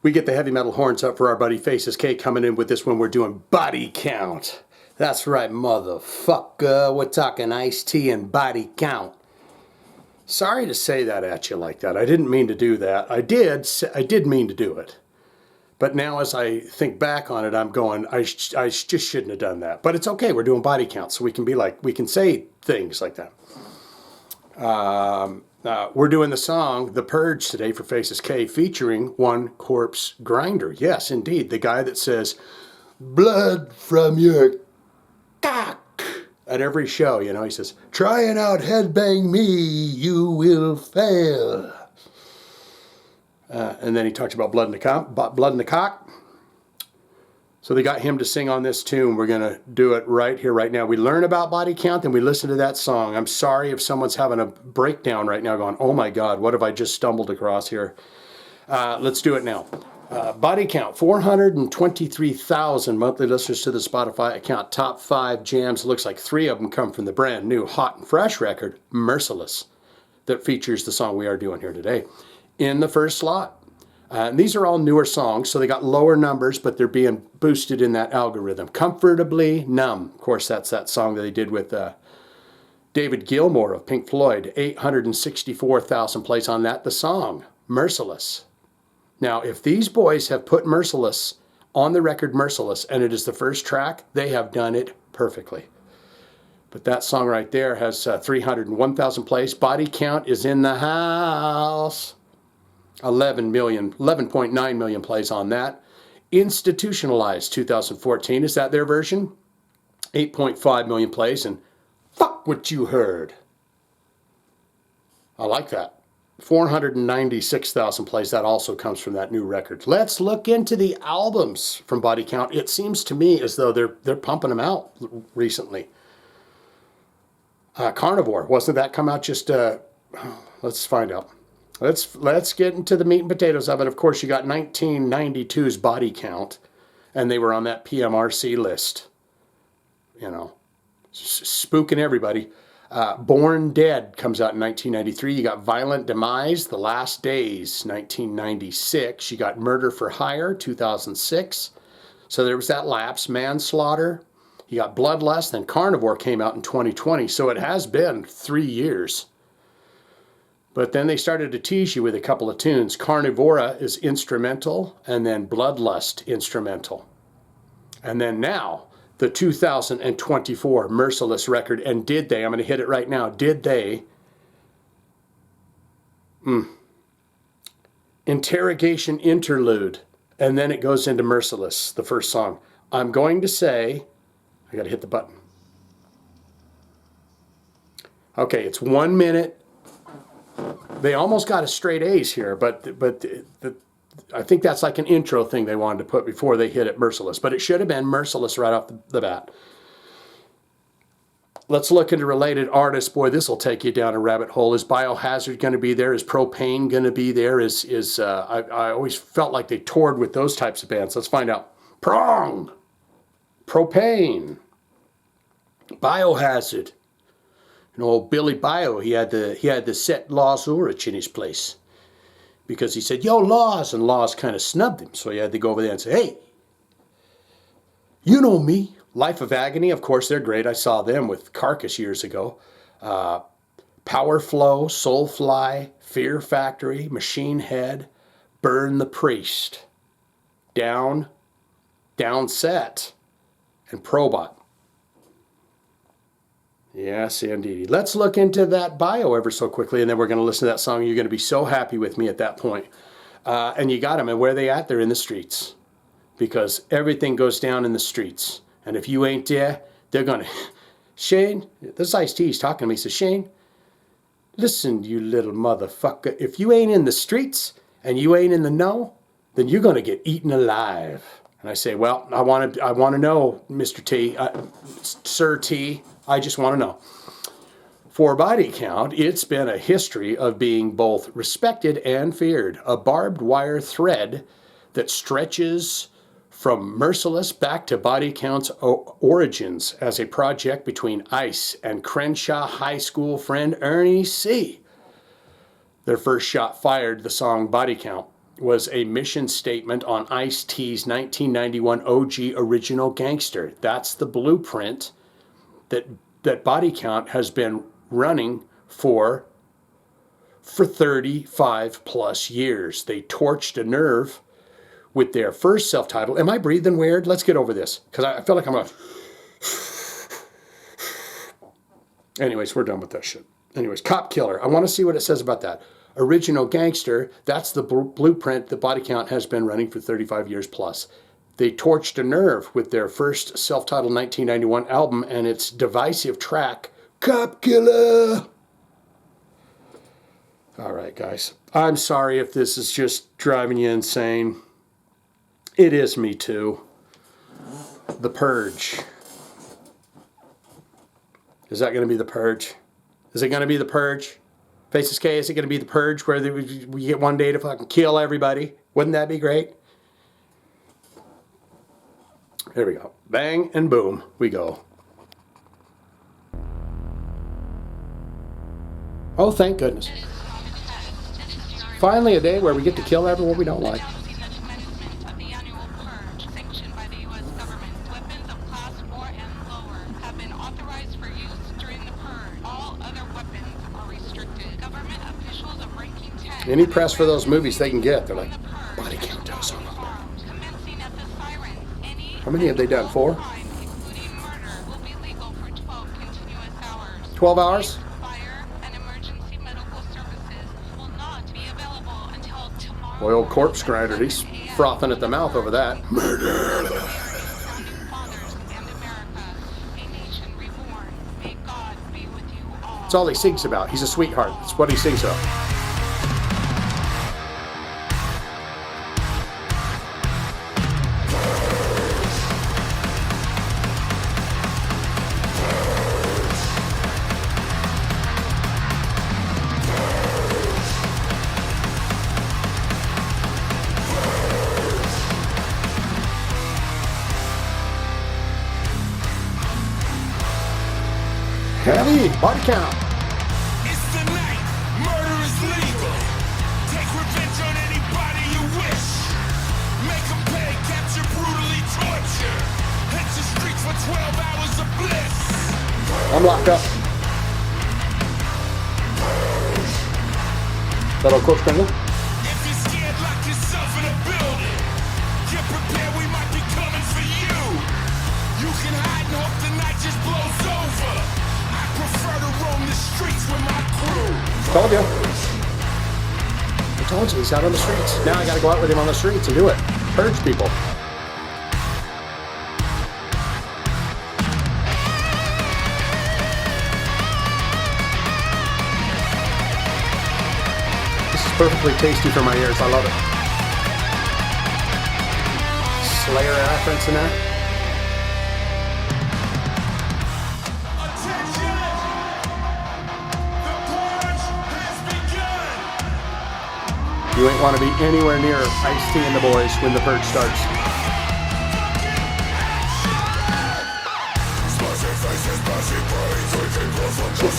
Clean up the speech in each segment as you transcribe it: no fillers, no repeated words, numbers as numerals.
We get the heavy metal horns up for our buddy Faces K coming in with this one. We're doing Body Count. That's right, motherfucker. We're talking Ice-T and Body Count. Sorry to say that at you like that. I didn't mean to do that. I did mean to do it. But now as I think back on it, I'm going, I just shouldn't have done that. But it's okay. We're doing body count, so we can say things like that. We're doing the song The Purge today for Faces K, featuring one Corpsegrinder. Yes, indeed. The guy that says, blood from your cock. At every show, you know, he says, trying out headbang me, you will fail. And then he talks about blood in the cock. So they got him to sing on this tune. We're going to do it right here, right now. We learn about body count, then we listen to that song. I'm sorry if someone's having a breakdown right now going, oh my God, what have I just stumbled across here? Let's do it now. Body count, 423,000 monthly listeners to the Spotify account. Top 5 jams. Looks like 3 of them come from the brand new hot and fresh record, Merciless, that features the song we are doing here today. In the first slot. And these are all newer songs, so they got lower numbers, but they're being boosted in that algorithm. Comfortably Numb. Of course, that's that song that they did with David Gilmour of Pink Floyd. 864,000 plays on that. The song, Merciless. Now, if these boys have put Merciless on the record, Merciless, and it is the first track, they have done it perfectly. But that song right there has 301,000 plays. Body count is in the house. 11.9 million plays on that. Institutionalized 2014. Is that their version? 8.5 million plays. And fuck what you heard. I like that. 496,000 plays. That also comes from that new record. Let's look into the albums from Body Count. It seems to me as though they're pumping them out recently. Carnivore. Wasn't that come out just... let's find out. Let's get into the meat and potatoes of it. Of course, you got 1992's Body Count, and they were on that PMRC list. You know, spooking everybody. Born Dead comes out in 1993. You got Violent Demise, The Last Days, 1996. You got Murder for Hire, 2006. So there was that lapse. Manslaughter. You got Bloodlust, and Carnivore came out in 2020. So it has been 3 years. But then they started to tease you with a couple of tunes. Carnivora is instrumental, and then Bloodlust instrumental. And then now, the 2024 Merciless record. And did they, I'm going to hit it right now, did they, Interrogation Interlude, and then it goes into Merciless, the first song. I'm going to say, I got to hit the button. Okay, it's 1 minute. They almost got a straight A's here, but I think that's like an intro thing they wanted to put before they hit it Merciless. But it should have been Merciless right off the bat. Let's look into related artists. Boy, this will take you down a rabbit hole. Is Biohazard going to be there? Is Propane going to be there? I always felt like they toured with those types of bands. Let's find out. Prong, Propane, Biohazard. You know, old Billy Bio, he had the set Laws Ulrich in his place because he said, yo, Laws, and Laws kind of snubbed him. So he had to go over there and say, hey, you know me. Life of Agony, of course, they're great. I saw them with Carcass years ago. Power Flow, Soulfly, Fear Factory, Machine Head, Burn the Priest, Down, Downset, and Probot. Yes, indeed. Let's look into that bio ever so quickly, and then we're going to listen to that song. You're going to be so happy with me at that point. And you got them, and where are they at? They're in the streets, because everything goes down in the streets. And if you ain't there, they're going to... Shane, this Ice-T, he's talking to me. He says, Shane, listen, you little motherfucker. If you ain't in the streets and you ain't in the know, then you're going to get eaten alive. And I say, well, I want to know, Mr. T, Sir T, I just want to know. For Body Count, it's been a history of being both respected and feared. A barbed wire thread that stretches from Merciless back to Body Count's origins as a project between Ice and Crenshaw High School friend Ernie C. Their first shot fired the song Body Count. was a mission statement on Ice-T's 1991 OG Original Gangster. That's the blueprint that Body Count has been running for 35 plus years. They torched a nerve with their first self-titled. Am I breathing weird? Let's get over this, because I feel like I'm going. Anyways, we're done with that shit. Anyways, Cop Killer. I want to see what it says about that. Original Gangster, that's the blueprint that Body Count has been running for 35 years plus. They torched a nerve with their first self-titled 1991 album and its divisive track, Cop Killer. All right, guys. I'm sorry if this is just driving you insane. It is me too. The Purge. Is that going to be the Purge? Is it going to be the Purge? Faces K, is it going to be the Purge where we get one day to fucking kill everybody? Wouldn't that be great? Here we go. Bang and boom, we go. Oh, thank goodness. Finally a day where we get to kill everyone we don't like. Any press for those movies they can get, they're like, Body Count does on them. How many have they done? 4? 12 hours? Boy, old Corpsegrinder, he's frothing at the mouth over that. Murder! That's all he sings about. He's a sweetheart. That's what he sings about. Heavy Body Count. It's the night. Murder is legal. Take revenge on anybody you wish. Make them pay. Capture, brutally torture. Hit the streets for 12 hours of bliss. I'm locked up. That old Corpsegrinder? If you're scared, lock yourself in a building. Get prepared, we might be coming for you. You can hide and hope the night just blows over. Prefer to roam the streets with my crew. Told you. I told you, he's out on the streets. Now I gotta go out with him on the streets and do it. Purge people. This is perfectly tasty for my ears. I love it. Slayer reference in that. You ain't want to be anywhere near Ice-T and the boys when the Purge starts.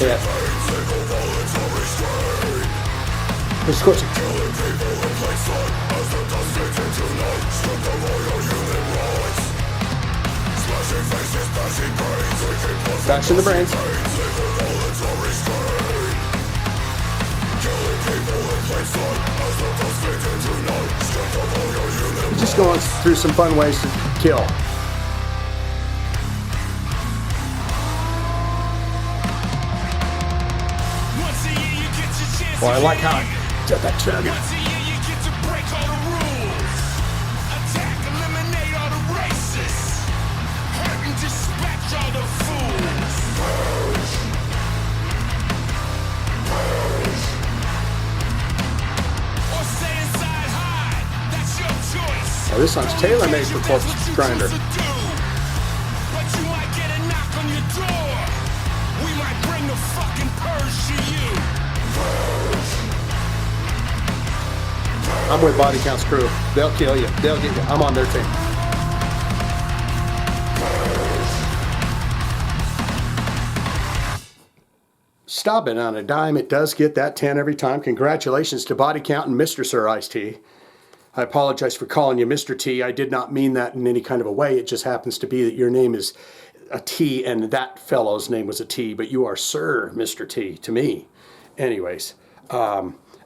Yeah. Of course. Bashing the brains. We're just going through some fun ways to kill. Well, I like how I got that target. Once a year you get to break all the rules. Attack, eliminate all the racists. Hurt and dispatch all the fools. Or stay inside hide. That's your choice. Oh, this song's tailor-made for Corpsegrinder. But you might get a knock on your door. We might bring the fucking purge to you. I'm with Body Count's crew. They'll kill you. They'll get you. I'm on their team. Stop it on a dime. It does get that 10 every time. Congratulations to Body Count and Mr. Sir Ice-T. I apologize for calling you Mr. T. I did not mean that in any kind of a way. It just happens to be that your name is a T and that fellow's name was a T, but you are Sir Mr. T to me. Anyways,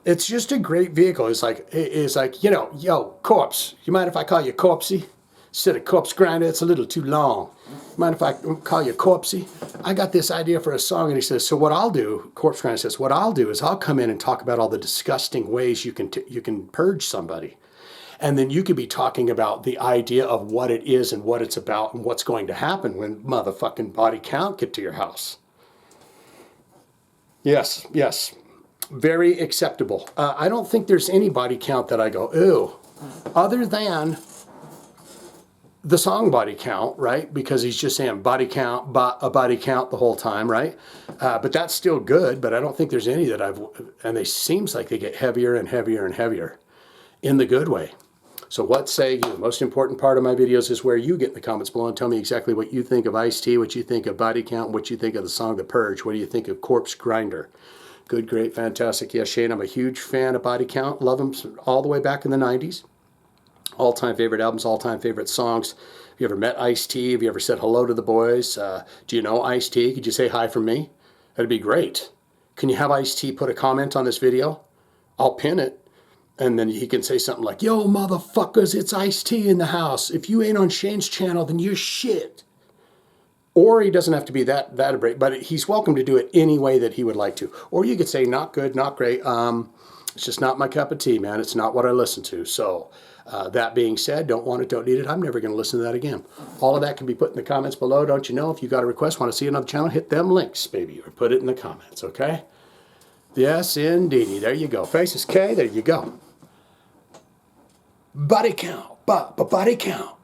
it's just a great vehicle. It's like, you know, yo, Corpse, you mind if I call you Corpsey? Instead of Corpsegrinder, it's a little too long. Mind if I call you Corpsey? I got this idea for a song. And he says, so what I'll do, Corpsegrinder says, what I'll do is I'll come in and talk about all the disgusting ways you can purge somebody. And then you could be talking about the idea of what it is and what it's about and what's going to happen when motherfucking body count get to your house. Yes, yes. Very acceptable. I don't think there's any body count that I go, ew, other than the song body count, right? Because he's just saying body count, a body count the whole time, right? But that's still good, but I don't think there's any that and they seems like they get heavier and heavier and heavier in the good way. So what say you? The most important part of my videos is where you get in the comments below and tell me exactly what you think of Ice-T, what you think of body count, what you think of the song The Purge, what do you think of Corpsegrinder? Good, great, fantastic. Yes, Shane, I'm a huge fan of body count. Love them all the way back in the 90s. All-time favorite albums, all-time favorite songs. Have you ever met Ice-T? Have you ever said hello to the boys? Do you know Ice-T? Could you say hi from me? That'd be great. Can you have Ice-T put a comment on this video? I'll pin it. And then he can say something like, yo, motherfuckers, it's Ice-T in the house. If you ain't on Shane's channel, then you're shit. Or he doesn't have to be that abrupt, but he's welcome to do it any way that he would like to. Or you could say, not good, not great. It's just not my cup of tea, man. It's not what I listen to. So that being said, don't want it, don't need it. I'm never going to listen to that again. All of that can be put in the comments below. Don't you know? If you got a request, want to see another channel, hit them links, baby, or put it in the comments, okay? Yes, indeedy. There you go. Faces K, there you go. Body count, body count.